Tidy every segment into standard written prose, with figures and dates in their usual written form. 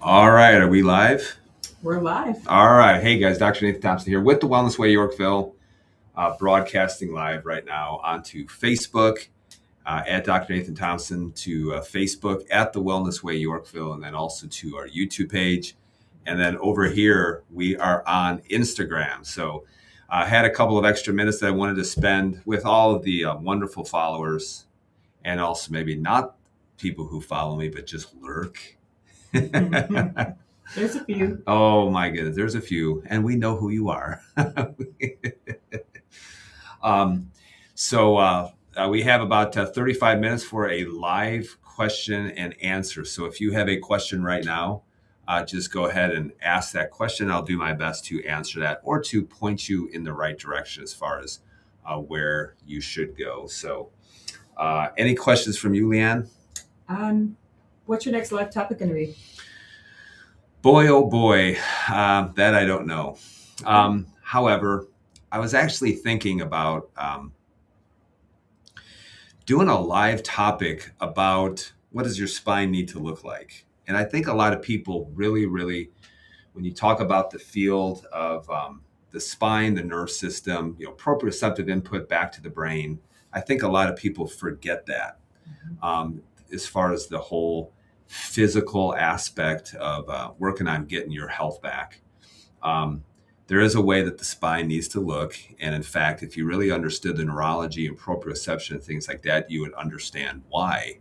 All right, are we live? We're live. All right. Hey guys, Dr. Nathan Thompson here with the Wellness Way Yorkville, broadcasting live right now onto Facebook at Dr. Nathan Thompson, to Facebook at the Wellness Way Yorkville, and then also to our YouTube page. And then over here, we are on Instagram. So I had a couple of extra minutes that I wanted to spend with all of the wonderful followers, and also maybe not people who follow me, but just lurk. There's a few. Oh my goodness, there's a few, and we know who you are. um, so we have about 35 minutes for a live question and answer. So if you have a question right now, just go ahead and ask that question. I'll do my best to answer that or to point you in the right direction as far as where you should go. So, any questions from you, Leanne? What's your next live topic going to be? Boy, oh boy, that I don't know. However, I was actually thinking about doing a live topic about what does your spine need to look like. And I think a lot of people really, when you talk about the field of the spine, the nerve system, proprioceptive input back to the brain, I think a lot of people forget that as far as the whole physical aspect of working on getting your health back. There is a way that the spine needs to look. And in fact, if you really understood the neurology and proprioception and things like that, you would understand why.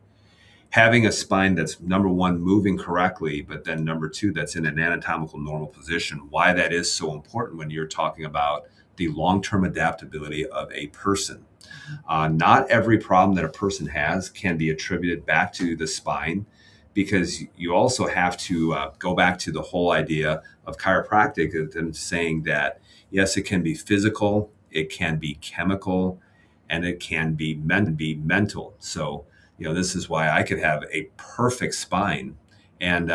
Having a spine that's, number one, moving correctly, but then number two, that's in an anatomical normal position, why that is so important when you're talking about the long-term adaptability of a person. Not every problem that a person has can be attributed back to the spine, because you also have to go back to the whole idea of chiropractic and saying that, yes, it can be physical, it can be chemical, and it can be mental. So, this is why I could have a perfect spine. And,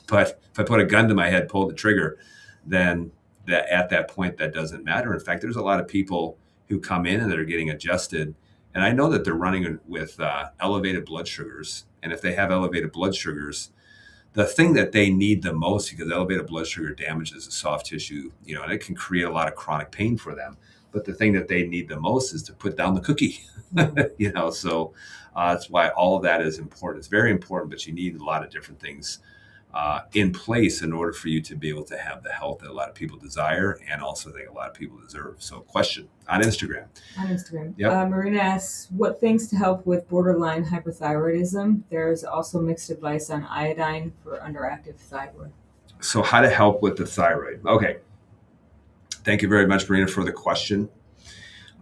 but if I put a gun to my head, pull the trigger, then that at that point, that doesn't matter. In fact, there's a lot of people who come in and that are getting adjusted. And I know that they're running with elevated blood sugars. And if they have elevated blood sugars, the thing that they need the most, because elevated blood sugar damages the soft tissue, and it can create a lot of chronic pain for them. But the thing that they need the most is to put down the cookie, so that's why all of that is important. It's very important, but you need a lot of different things in place in order for you to be able to have the health that a lot of people desire, and also think a lot of people deserve. So, question on Instagram. Yep. Marina asks, what things to help with borderline hyperthyroidism? There's also mixed advice on iodine for underactive thyroid. So, how to help with the thyroid? Okay. Thank you very much, Marina, for the question.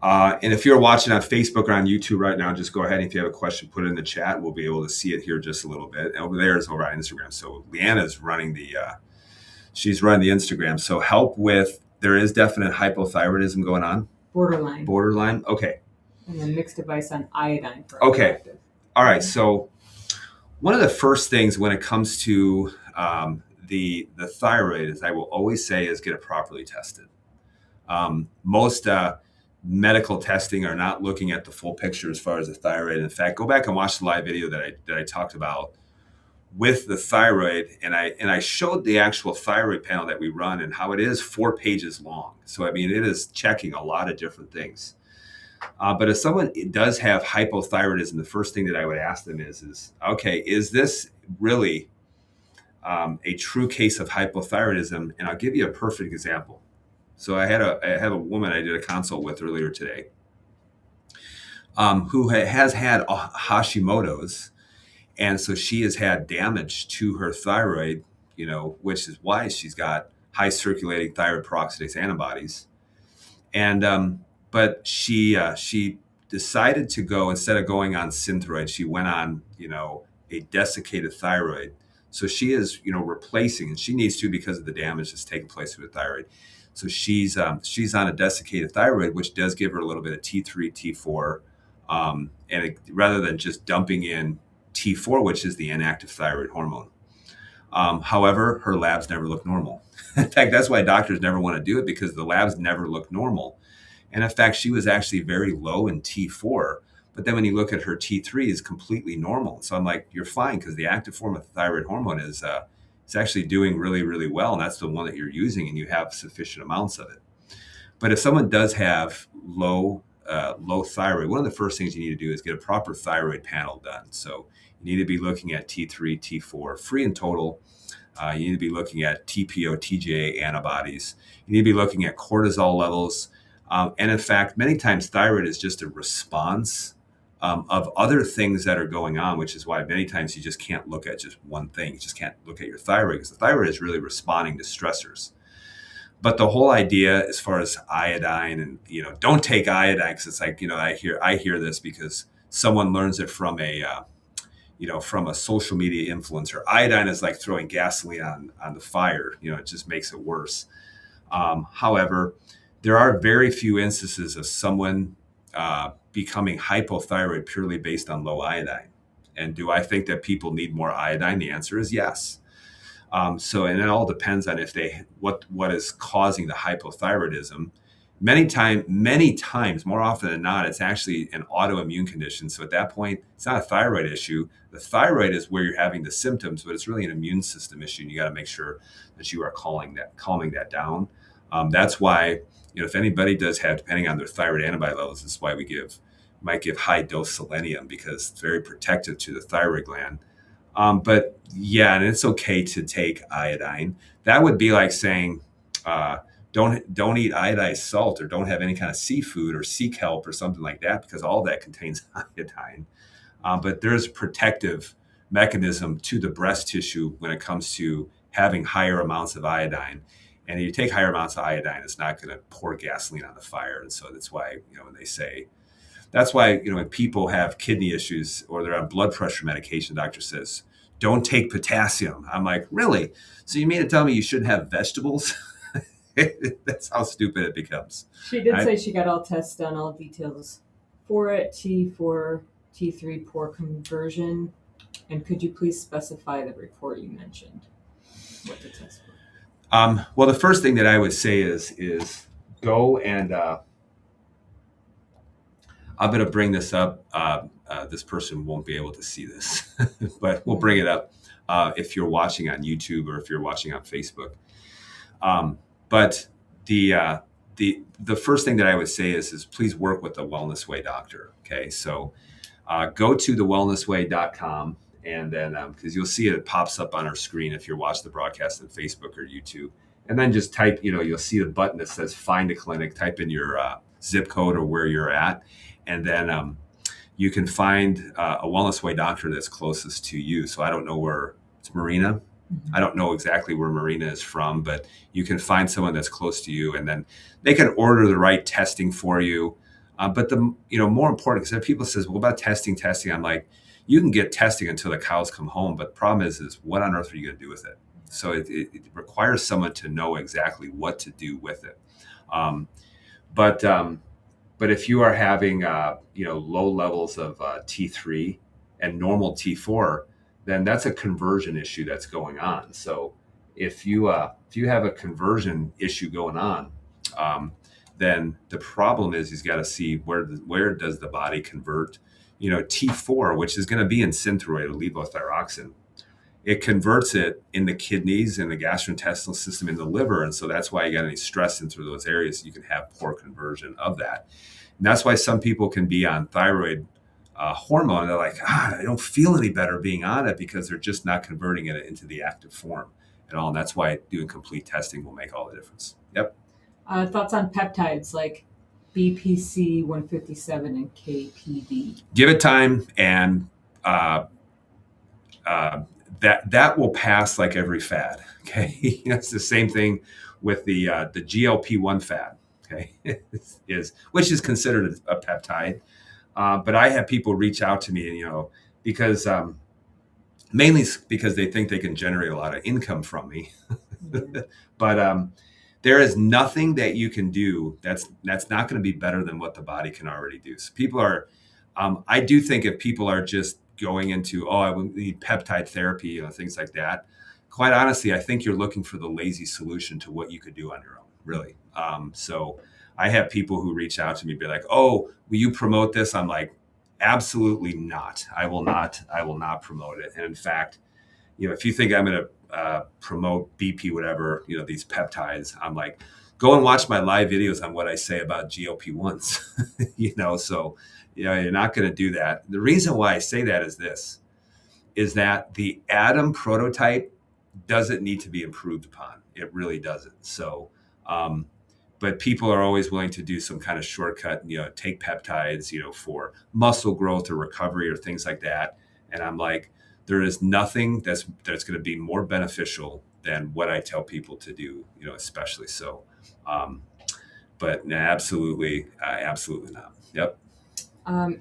And if you're watching on Facebook or on YouTube right now, just go ahead and if you have a question, put it in the chat. We'll be able to see it here just a little bit. And over there is over on Instagram. So Leanna's running she's running the Instagram. So there is definite hypothyroidism going on. Borderline. Okay. And then mixed advice on iodine. Okay. All right. So one of the first things when it comes to the thyroid is I will always say is get it properly tested. Most medical testing are not looking at the full picture as far as the thyroid. In fact, go back and watch the live video that I talked about with the thyroid, and I showed the actual thyroid panel that we run and how it is 4 pages long. So I mean, it is checking a lot of different things. But if someone does have hypothyroidism, the first thing that I would ask them is okay, is this really a true case of hypothyroidism? And I'll give you a perfect example. So I have a woman I did a consult with earlier today who has had Hashimoto's. And so she has had damage to her thyroid, which is why she's got high circulating thyroid peroxidase antibodies. And but she decided to go, instead of going on Synthroid, she went on, a desiccated thyroid. So she is, replacing, and she needs to because of the damage that's taking place with the thyroid. So she's on a desiccated thyroid, which does give her a little bit of T3, T4, rather than just dumping in T4, which is the inactive thyroid hormone. However, her labs never look normal. In fact, that's why doctors never want to do it, because the labs never look normal. And in fact, she was actually very low in T4. But then when you look at her T3 is completely normal. So I'm like, you're fine, because the active form of thyroid hormone is it's actually doing really, really well. And that's the one that you're using and you have sufficient amounts of it. But if someone does have low thyroid, one of the first things you need to do is get a proper thyroid panel done. So you need to be looking at T3, T4, free and total. You need to be looking at TPO, TGA antibodies. You need to be looking at cortisol levels. And in fact, many times thyroid is just a response of other things that are going on, which is why many times you just can't look at just one thing. You just can't look at your thyroid because the thyroid is really responding to stressors. But the whole idea as far as iodine and, don't take iodine because it's like, I hear this because someone learns it from from a social media influencer. Iodine is like throwing gasoline on the fire. It just makes it worse. However, there are very few instances of someone becoming hypothyroid purely based on low iodine. And do I think that people need more iodine? The answer is yes. And it all depends on what is causing the hypothyroidism. Many times, more often than not, it's actually an autoimmune condition. So at that point, it's not a thyroid issue. The thyroid is where you're having the symptoms, but it's really an immune system issue. And you got to make sure that you are calming that down. That's why, if anybody does have, depending on their thyroid antibody levels, this is why we might give high dose selenium because it's very protective to the thyroid gland. But yeah, and it's okay to take iodine. That would be like saying, don't eat iodized salt or don't have any kind of seafood or sea kelp or something like that because all that contains iodine. But there's a protective mechanism to the breast tissue when it comes to having higher amounts of iodine. And if you take higher amounts of iodine, it's not going to pour gasoline on the fire. And so that's why, when they say, that's why, when people have kidney issues or they're on blood pressure medication, the doctor says, don't take potassium. I'm like, really? So you mean to tell me you shouldn't have vegetables? That's how stupid it becomes. She did say she got all tests done, all details for it, T4, T3 poor conversion. And could you please specify the report you mentioned? What the test for? Well, the first thing that I would say is go and I'm going to bring this up. This person won't be able to see this, but we'll bring it up if you're watching on YouTube or if you're watching on Facebook. But the first thing that I would say is please work with the Wellness Way doctor. Okay, so go to thewellnessway.com and then because you'll see it pops up on our screen if you're watching the broadcast on Facebook or YouTube, and then just type. You'll see the button that says Find a Clinic. Type in your zip code or where you're at, and then you can find a Wellness Way doctor that's closest to you. So I don't know where it's Marina. I don't know exactly where Marina is from, but you can find someone that's close to you, and then they can order the right testing for you. But the more important, because people says, "Well, about testing?" I'm like, you can get testing until the cows come home, but the problem is what on earth are you going to do with it? So it requires someone to know exactly what to do with it. But if you are having low levels of T3 and normal T4, then that's a conversion issue that's going on. So if you have a conversion issue going on, then the problem is he's got to see where does the body convert, T4, which is going to be in synthroid or levothyroxine. It converts it in the kidneys and the gastrointestinal system in the liver. And so that's why you got any stress into those areas, you can have poor conversion of that. And that's why some people can be on thyroid hormone. They're like, I don't feel any better being on it because they're just not converting it into the active form at all. And that's why doing complete testing will make all the difference. Yep. Thoughts on peptides like BPC 157 and KPD? Give it time, and that will pass like every fad. Okay, it's the same thing with the GLP-1 fad. Okay, which is considered a peptide. But I have people reach out to me, because mainly because they think they can generate a lot of income from me. But there is nothing that you can do that's not going to be better than what the body can already do. So people are, I do think if people are just going into, I need peptide therapy, things like that. Quite honestly, I think you're looking for the lazy solution to what you could do on your own, really. So I have people who reach out to me, be like, will you promote this? I'm like, absolutely not. I will not promote it. And in fact, if you think I'm going to promote BP, whatever, these peptides. I'm like, go and watch my live videos on what I say about GLP-1s, so, you're not going to do that. The reason why I say that is that the atom prototype doesn't need to be improved upon. It really doesn't. So, but people are always willing to do some kind of shortcut, take peptides, for muscle growth or recovery or things like that. And I'm like, there is nothing that's going to be more beneficial than what I tell people to do, especially so. But no, absolutely not. Yep.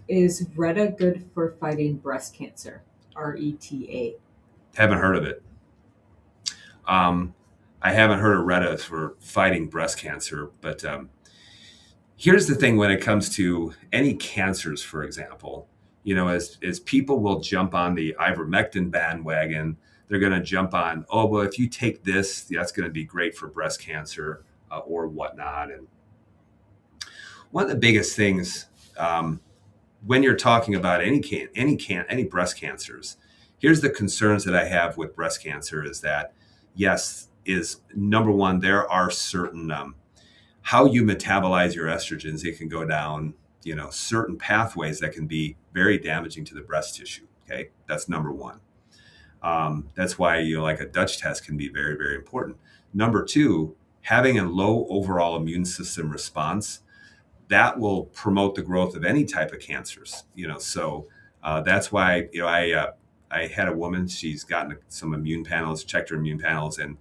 Is Reta good for fighting breast cancer? RETA. Haven't heard of it. I haven't heard of Reta for fighting breast cancer, but here's the thing when it comes to any cancers, for example, as people will jump on the ivermectin bandwagon, they're going to jump on, oh, well, if you take this, that's going to be great for breast cancer or whatnot. And one of the biggest things when you're talking about any breast cancers, here's the concerns that I have with breast cancer is that, yes, is number one, there are certain how you metabolize your estrogens, it can go down, certain pathways that can be very damaging to the breast tissue. Okay, that's number one. That's why like a Dutch test can be very, very important. Number two, having a low overall immune system response that will promote the growth of any type of cancers. So that's why I had a woman. She's gotten some immune panels, checked her immune panels, and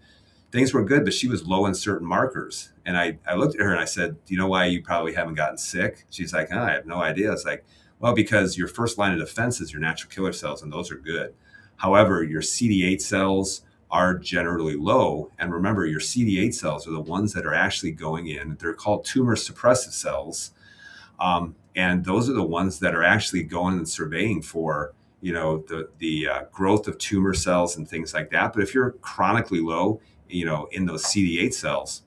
things were good, but she was low in certain markers. And I looked at her and I said, do you know why you probably haven't gotten sick? She's like, I have no idea. It's like, well, because your first line of defense is your natural killer cells, and those are good. However, your CD8 cells are generally low. And remember, your CD8 cells are the ones that are actually going in. They're called tumor suppressive cells. And those are the ones that are actually going and surveying for, the growth of tumor cells and things like that. But if you're chronically low, in those CD8 cells,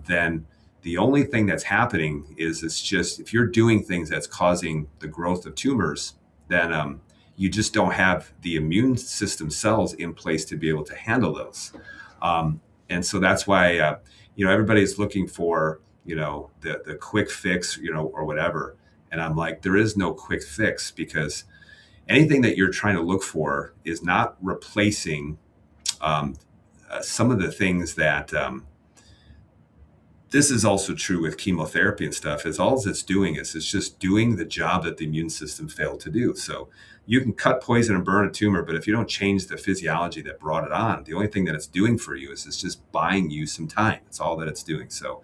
then the only thing that's happening is it's just if you're doing things that's causing the growth of tumors, then you just don't have the immune system cells in place to be able to handle those. And so that's why, everybody's looking for, the quick fix, or whatever. And I'm like, there is no quick fix because anything that you're trying to look for is not replacing some of the things that this is also true with chemotherapy and stuff is all it's doing is it's just doing the job that the immune system failed to do. So you can cut poison and burn a tumor, but if you don't change the physiology that brought it on, the only thing that it's doing for you is it's just buying you some time. It's all that it's doing. So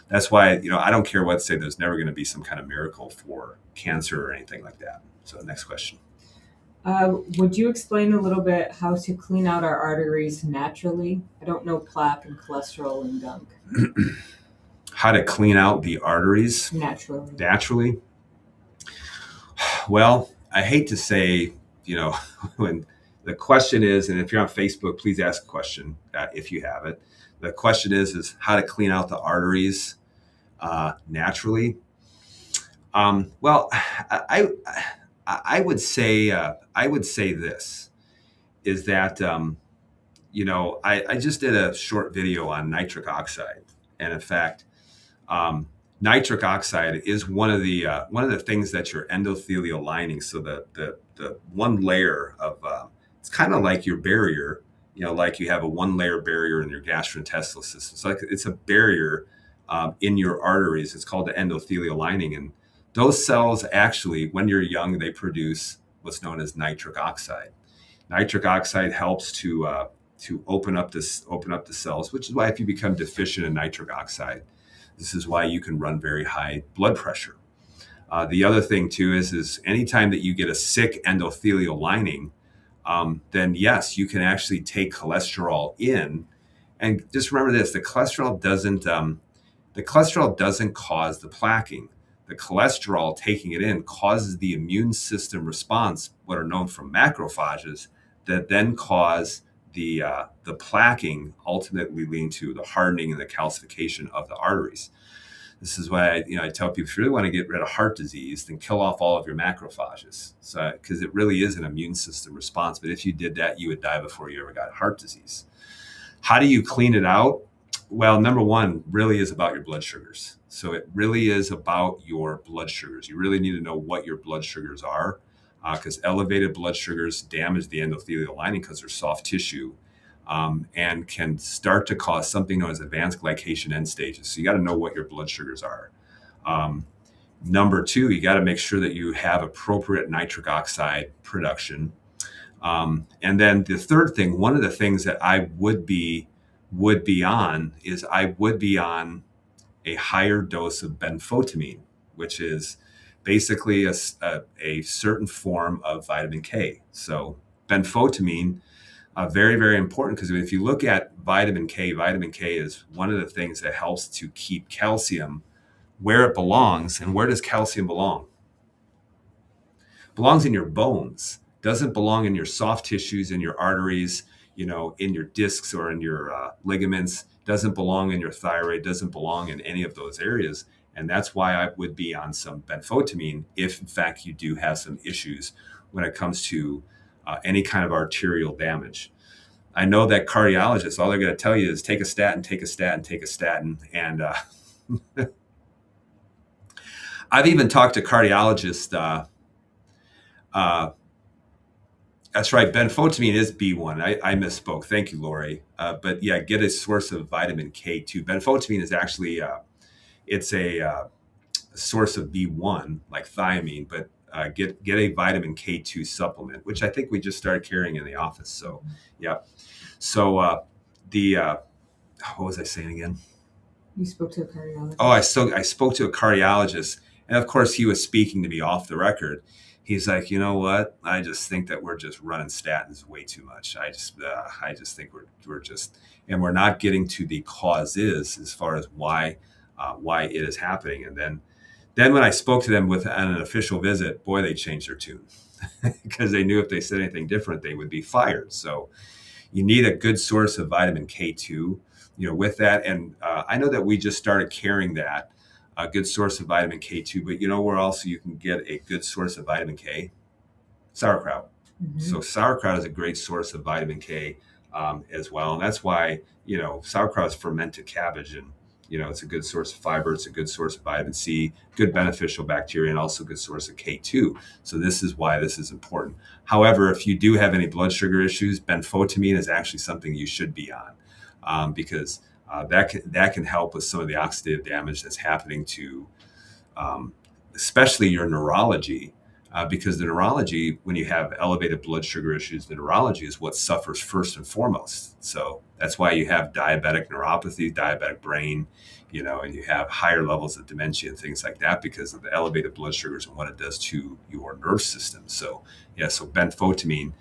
that's why, I don't care what say there's never going to be some kind of miracle for cancer or anything like that. So next question. Would you explain a little bit how to clean out our arteries naturally? I don't know plaque and cholesterol and gunk. How to clean out the arteries naturally? Well, I hate to say, when the question is, and if you're on Facebook, please ask a question if you have it. The question is how to clean out the arteries naturally. Well, I would say this is that I just did a short video on nitric oxide, and in fact, nitric oxide is one of the things that your endothelial lining. So the one layer of it's kind of like your barrier. Like you have a one layer barrier in your gastrointestinal system. So it's a barrier in your arteries. It's called the endothelial lining, and those cells actually, when you're young, they produce what's known as nitric oxide. Nitric oxide helps to open up the cells, which is why if you become deficient in nitric oxide, this is why you can run very high blood pressure. The other thing too is anytime that you get a sick endothelial lining, then yes, you can actually take cholesterol in, and just remember this: the cholesterol doesn't cause the plaquing. The cholesterol taking it in causes the immune system response, what are known from macrophages, that then cause the plaquing, ultimately leading to the hardening and the calcification of the arteries. This is why I tell people, if you really want to get rid of heart disease, then kill off all of your macrophages. So, because it really is an immune system response. But if you did that, you would die before you ever got heart disease. How do you clean it out? Well, number one really is about your blood sugars. So it really is about your blood sugars. You really need to know what your blood sugars are, because elevated blood sugars damage the endothelial lining because they're soft tissue, and can start to cause something known as advanced glycation end stages. So you got to know what your blood sugars are. Number two, you got to make sure that you have appropriate nitric oxide production. And then the third thing, one of the things that I would be on is I would be on a higher dose of benfotiamine, which is basically a certain form of vitamin K. So benfotiamine, very, very important, because if you look at vitamin K is one of the things that helps to keep calcium where it belongs. And where does calcium belong? It belongs in your bones. Doesn't belong in your soft tissues, in your arteries, in your discs or in your ligaments. Doesn't belong in your thyroid. Doesn't belong in any of those areas. And that's why I would be on some benfotiamine if, in fact, you do have some issues when it comes to any kind of arterial damage. I know that cardiologists, all they're going to tell you is take a statin, take a statin, take a statin. And I've even talked to cardiologists. That's right. Benfotiamine is B1. I misspoke. Thank you, Lori. But yeah, get a source of vitamin K2. Benfotiamine is actually, it's a source of B1, like thiamine, but get a vitamin K2 supplement, which I think we just started carrying in the office. So, yeah. So what was I saying again? You spoke to a cardiologist. Oh, I spoke to a cardiologist, and of course he was speaking to me off the record. He's like, you know what? I just think that we're just running statins way too much. I just think we're not getting to the causes as far as why it is happening. And then when I spoke to them on an official visit, boy, they changed their tune because they knew if they said anything different, they would be fired. So you need a good source of vitamin K2, with that. And I know that we just started carrying that. A good source of vitamin K2, but where also you can get a good source of vitamin K? Sauerkraut. Mm-hmm. So sauerkraut is a great source of vitamin K as well. And that's why, sauerkraut is fermented cabbage, and, it's a good source of fiber. It's a good source of vitamin C, good beneficial bacteria, and also a good source of K2. So this is why this is important. However, if you do have any blood sugar issues, benfotiamine is actually something you should be on, because that can help with some of the oxidative damage that's happening to, especially your neurology, because the neurology, when you have elevated blood sugar issues, the neurology is what suffers first and foremost. So that's why you have diabetic neuropathy, diabetic brain, and you have higher levels of dementia and things like that because of the elevated blood sugars and what it does to your nerve system. So yeah, so benfotiamine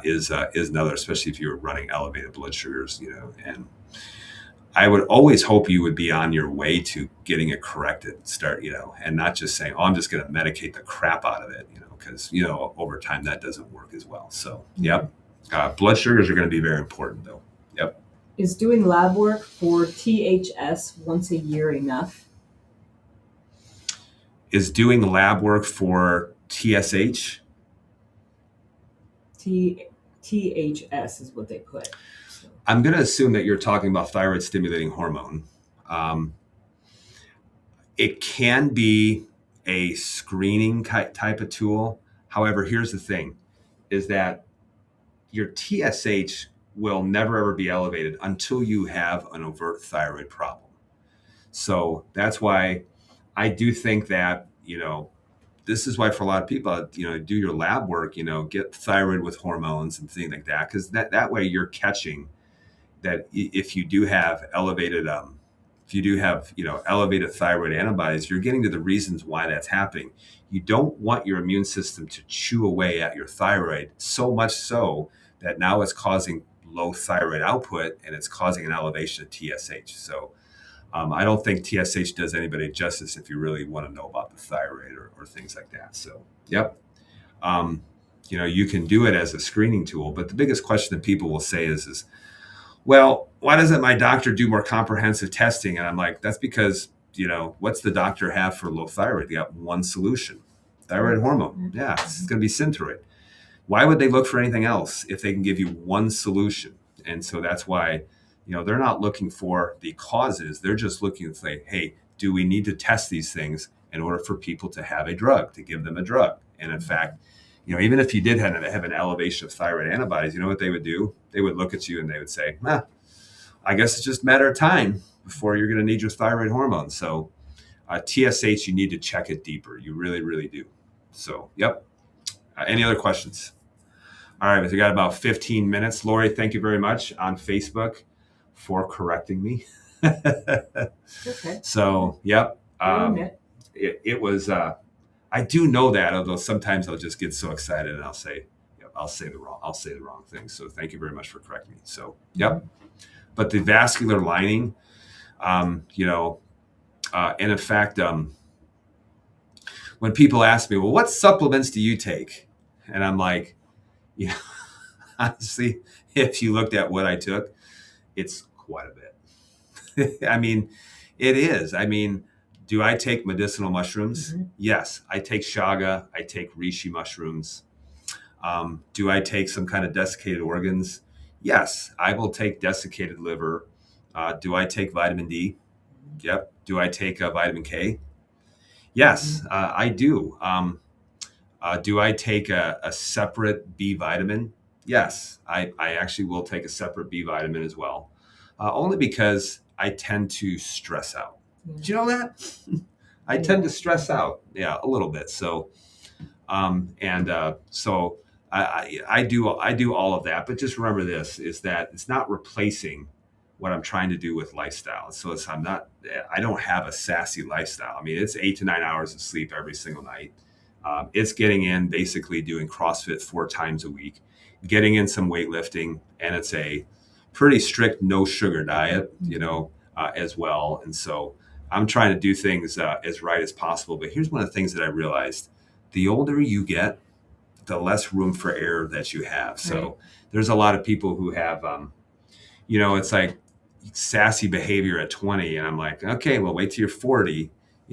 is another, especially if you're running elevated blood sugars, and I would always hope you would be on your way to getting it corrected, and not just saying, oh, I'm just going to medicate the crap out of it, because, over time that doesn't work as well. So, yep. Blood sugars are going to be very important though. Yep. Is doing lab work for THS once a year enough? Is doing lab work for TSH? THS is what they put. I'm going to assume that you're talking about thyroid stimulating hormone. It can be a screening type of tool. However, here's the thing, is that your TSH will never ever be elevated until you have an overt thyroid problem. So that's why I do think that, this is why for a lot of people, do your lab work, get thyroid with hormones and things like that, because that way you're catching that if you do have elevated thyroid antibodies, you're getting to the reasons why that's happening. You don't want your immune system to chew away at your thyroid so much so that now it's causing low thyroid output and it's causing an elevation of TSH. So I don't think TSH does anybody justice if you really want to know about the thyroid or things like that. So, yep. You can do it as a screening tool, but the biggest question that people will say is, well, why doesn't my doctor do more comprehensive testing? And I'm like, that's because what's the doctor have for low thyroid? They got one solution, thyroid hormone. Yeah, it's going to be Synthroid. Why would they look for anything else if they can give you one solution? And so that's why, they're not looking for the causes. They're just looking to say, hey, do we need to test these things in order for people to have a drug, to give them a drug? And in fact, even if you did have an elevation of thyroid antibodies, you know what they would do? They would look at you and they would say, I guess it's just a matter of time before you're going to need your thyroid hormone. So TSH, you need to check it deeper. You really, really do. So, yep. Any other questions? All right, we got about 15 minutes. Lori, thank you very much on Facebook for correcting me. Okay. So, yep. It was, I do know that, although sometimes I'll just get so excited and I'll say the wrong thing. So thank you very much for correcting me. So, yep. But the vascular lining, and in fact, when people ask me, well, what supplements do you take? And I'm like, honestly, if you looked at what I took, it's quite a bit. I mean, it is. I mean, do I take medicinal mushrooms? Mm-hmm. Yes. I take chaga. I take reishi mushrooms. Do I take some kind of desiccated organs? Yes. I will take desiccated liver. Do I take vitamin D? Yep. Do I take vitamin K? Yes, I do. Do I take a separate B vitamin? Yes, I actually will take a separate B vitamin as well, only because I tend to stress out. Yeah. Did you know that? I tend to stress out, a little bit. So, so I do all of that. But just remember this: is that it's not replacing what I'm trying to do with lifestyle. So I don't have a sassy lifestyle. I mean, it's 8 to 9 hours of sleep every single night. It's getting in, basically doing CrossFit 4 times a week, getting in some weightlifting, and it's a pretty strict no sugar diet, as well. And so I'm trying to do things as right as possible. But here's one of the things that I realized: the older you get, the less room for error that you have. So there's a lot of people who have, it's like sassy behavior at 20. And I'm like, okay, well, wait till you're 40,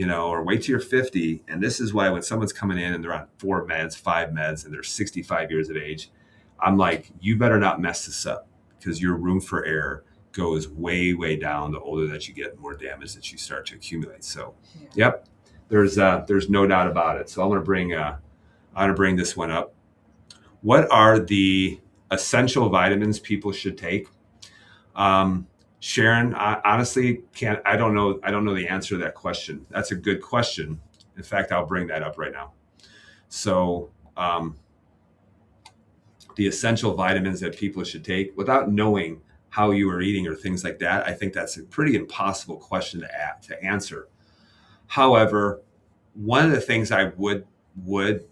or wait till you're 50. And this is why when someone's coming in and they're on 4 meds, 5 meds, and they're 65 years of age, I'm like, you better not mess this up, because your room for error goes way, way down the older that you get, more damage that you start to accumulate. So, yep, there's no doubt about it. So I'm going to bring this one up. What are the essential vitamins people should take? Sharon, I honestly I don't know the answer to that question. That's a good question. In fact, I'll bring that up right now. So, the essential vitamins that people should take, without knowing how you are eating or things like that, I think that's a pretty impossible question to answer. However, one of the things I would,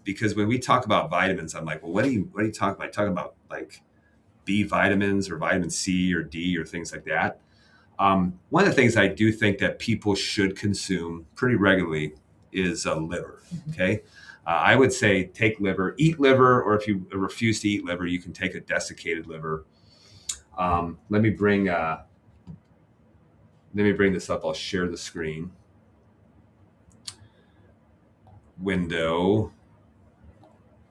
because when we talk about vitamins, I'm like, well, what are you talking about? Are you talking about like B vitamins or vitamin C or D or things like that? One of the things I do think that people should consume pretty regularly is liver. Okay. I would say take liver, eat liver, or if you refuse to eat liver, you can take a desiccated liver. Let me bring this up. I'll share the screen window.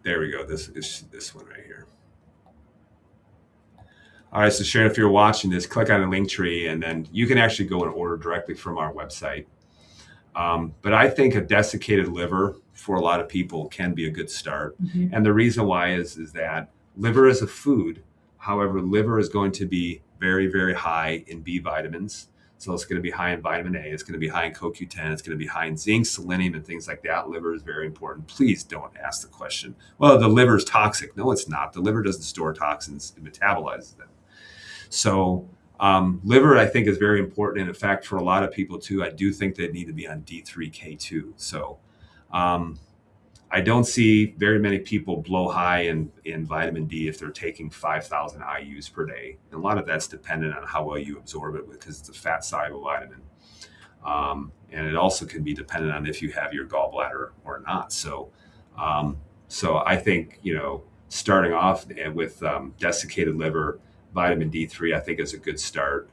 There we go. This is this one right here. All right, so Sharon, if you're watching this, click on the link tree, and then you can actually go and order directly from our website. But I think a desiccated liver for a lot of people can be a good start. Mm-hmm. And the reason why is that liver is a food. However, liver is going to be very, very high in B vitamins. So it's going to be high in vitamin A. It's going to be high in CoQ10. It's going to be high in zinc, selenium, and things like that. Liver is very important. Please don't ask the question, well, the liver is toxic. No, it's not. The liver doesn't store toxins. It metabolizes them. So liver, I think, is very important. And in fact, for a lot of people too, I do think they need to be on D3K2. So I don't see very many people blow high in vitamin D if they're taking 5,000 IUs per day. And a lot of that's dependent on how well you absorb it, because it's a fat soluble vitamin. And it also can be dependent on if you have your gallbladder or not. So I think, starting off with desiccated liver, vitamin D3, I think is a good start.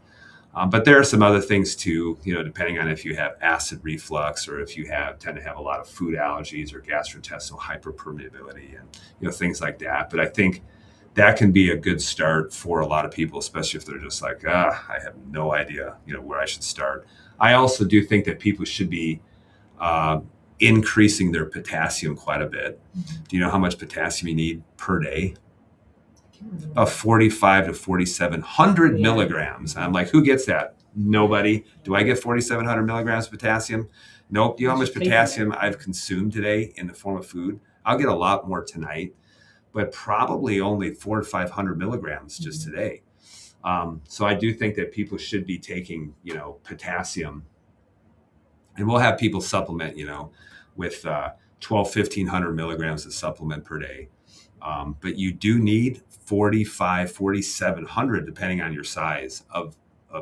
But there are some other things too, depending on if you have acid reflux or if you tend to have a lot of food allergies or gastrointestinal hyperpermeability and things like that. But I think that can be a good start for a lot of people, especially if they're just like, I have no idea, where I should start. I also do think that people should be uh, increasing their potassium quite a bit. Do you know how much potassium you need per day? Of 45 to 4,700 milligrams. I'm like, who gets that? Nobody. Do I get 4,700 milligrams of potassium? Nope. Do you know how much potassium I've consumed today in the form of food? I'll get a lot more tonight, but probably only 400 to 500 milligrams just today. So I do think that people should be taking, potassium, and we'll have people supplement, with 1,500 milligrams of supplement per day. But you do need 45, 4,700, depending on your size, of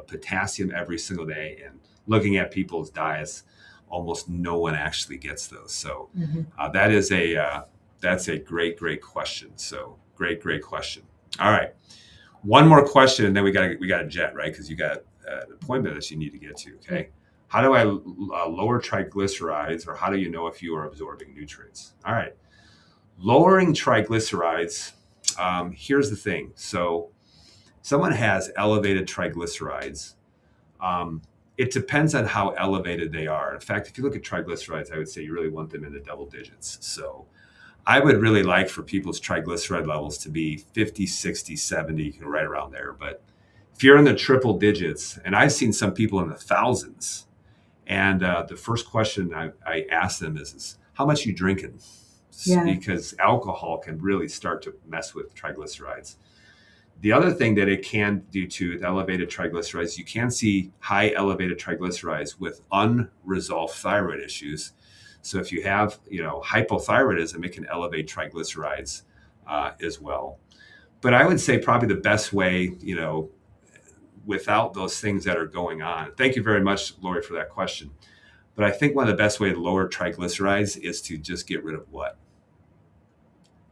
potassium every single day. And looking at people's diets, almost no one actually gets those. So that's a great question. So great question. All right, one more question, and then we got a jet, right? Because you got an appointment that you need to get to. Okay. How do I lower triglycerides, or how do you know if you are absorbing nutrients? All right. Lowering triglycerides, here's the thing. So someone has elevated triglycerides. It depends on how elevated they are. In fact, if you look at triglycerides, I would say you really want them in the double digits. So I would really like for people's triglyceride levels to be 50, 60, 70, right around there. But if you're in the triple digits, and I've seen some people in the thousands, and the first question I ask them is how much are you drinking? Yeah. Because alcohol can really start to mess with triglycerides. The other thing that it can do too with elevated triglycerides, you can see high elevated triglycerides with unresolved thyroid issues. So if you have, hypothyroidism, it can elevate triglycerides as well. But I would say probably the best way, without those things that are going on. Thank you very much, Lori, for that question. But I think one of the best way to lower triglycerides is to just get rid of what?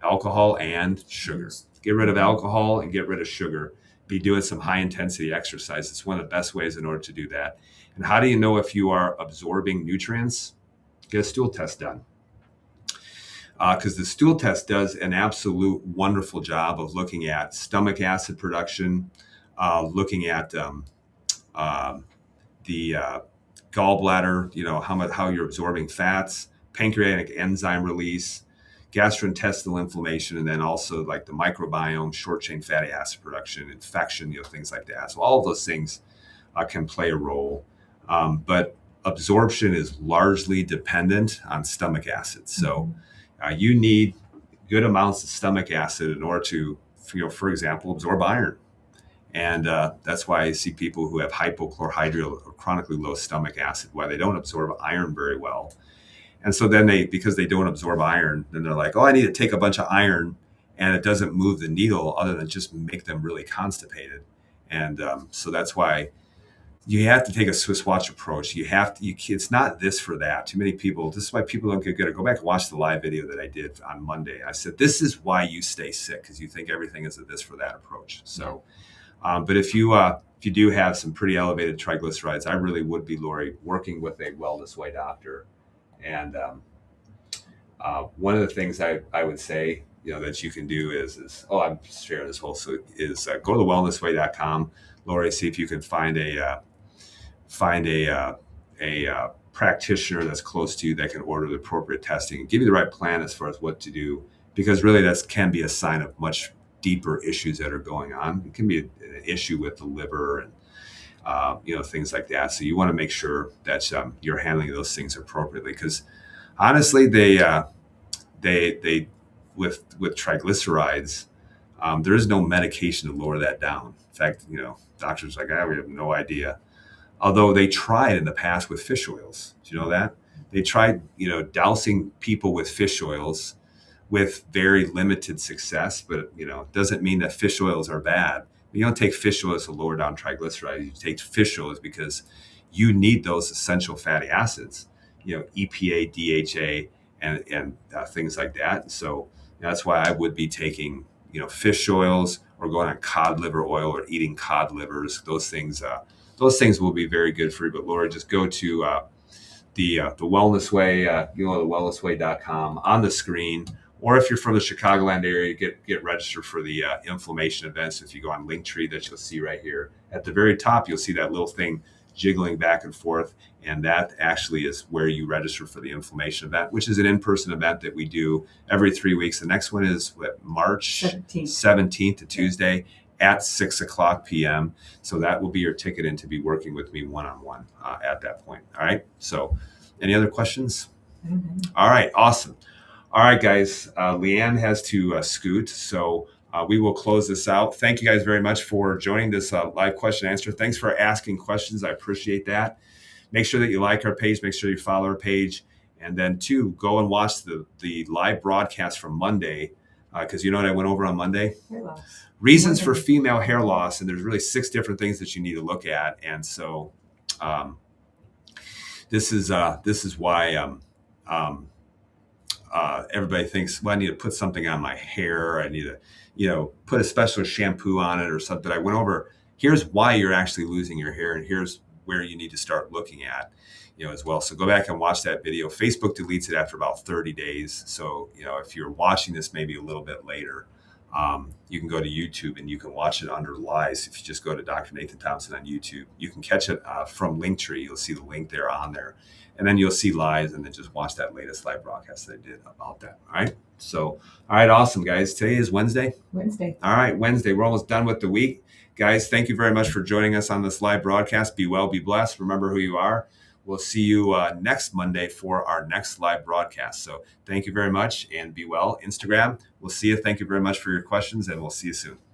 Alcohol and sugar. Get rid of alcohol and get rid of sugar. Be doing some high intensity exercise. It's one of the best ways in order to do that. And how do you know if you are absorbing nutrients? Get a stool test done. Because the stool test does an absolute wonderful job of looking at stomach acid production, looking at the gallbladder, how you're absorbing fats, pancreatic enzyme release, gastrointestinal inflammation, and then also like the microbiome, short chain fatty acid production, infection, things like that. So all of those things can play a role. But absorption is largely dependent on stomach acid. So you need good amounts of stomach acid in order to, for example, absorb iron. And that's why I see people who have hypochlorhydria or chronically low stomach acid, why they don't absorb iron very well. And so then because they don't absorb iron, then they're like, I need to take a bunch of iron, and it doesn't move the needle other than just make them really constipated. And so that's why you have to take a Swiss watch approach. It's not this for that. Too many people, this is why people don't get good at, go back and watch the live video that I did on Monday. I said, this is why you stay sick, because you think everything is a this for that approach. So, but if you do have some pretty elevated triglycerides, I really would be, Lori, working with a Wellness Way doctor. And one of the things I would say, that you can do is I'm sharing this whole, so is go to wellnessway.com, Lori, see if you can find a practitioner that's close to you that can order the appropriate testing and give you the right plan as far as what to do, because really that can be a sign of much deeper issues that are going on. It can be an issue with the liver and things like that. So you want to make sure that you're handling those things appropriately, because honestly, they with triglycerides, there is no medication to lower that down. In fact, doctors are like, we have no idea. Although they tried in the past with fish oils. Do you know that? They tried, dousing people with fish oils with very limited success, but, it doesn't mean that fish oils are bad. You don't take fish oils to lower down triglycerides. You take fish oils because you need those essential fatty acids, EPA, DHA, and things like that. So that's why I would be taking, fish oils, or going on cod liver oil, or eating cod livers. Those things those things will be very good for you. But Laura, just go to the Wellness Way. You go to wellnessway.com on the screen. Or if you're from the Chicagoland area, get registered for the inflammation events. If you go on Linktree, that you'll see right here at the very top, you'll see that little thing jiggling back and forth, and that actually is where you register for the inflammation event, which is an in-person event that we do every 3 weeks. The next one is March 17th to Tuesday at 6:00 p.m. So that will be your ticket in to be working with me one-on-one at that point. All right. So any other questions? All right. Awesome. All right, guys. Leanne has to scoot, so we will close this out. Thank you guys very much for joining this live question answer. Thanks for asking questions. I appreciate that. Make sure that you like our page. Make sure you follow our page. And then, two, go and watch the live broadcast from Monday, because you know what I went over on Monday? Hair loss. Reasons for female hair loss, and there's really 6 different things that you need to look at. And so this is why everybody thinks, well, I need to put something on my hair. I need to, put a special shampoo on it or something. I went over, here's why you're actually losing your hair, and here's where you need to start looking at, as well. So go back and watch that video. Facebook deletes it after about 30 days. So, if you're watching this maybe a little bit later, you can go to YouTube and you can watch it under lies. If you just go to Dr. Nathan Thompson on YouTube, you can catch it from Linktree. You'll see the link there on there. And then you'll see lives, and then just watch that latest live broadcast that I did about that. All right. So, all right. Awesome, guys. Today is Wednesday. All right. Wednesday. We're almost done with the week. Guys, thank you very much for joining us on this live broadcast. Be well, be blessed. Remember who you are. We'll see you next Monday for our next live broadcast. So thank you very much, and be well. Instagram, we'll see you. Thank you very much for your questions, and we'll see you soon.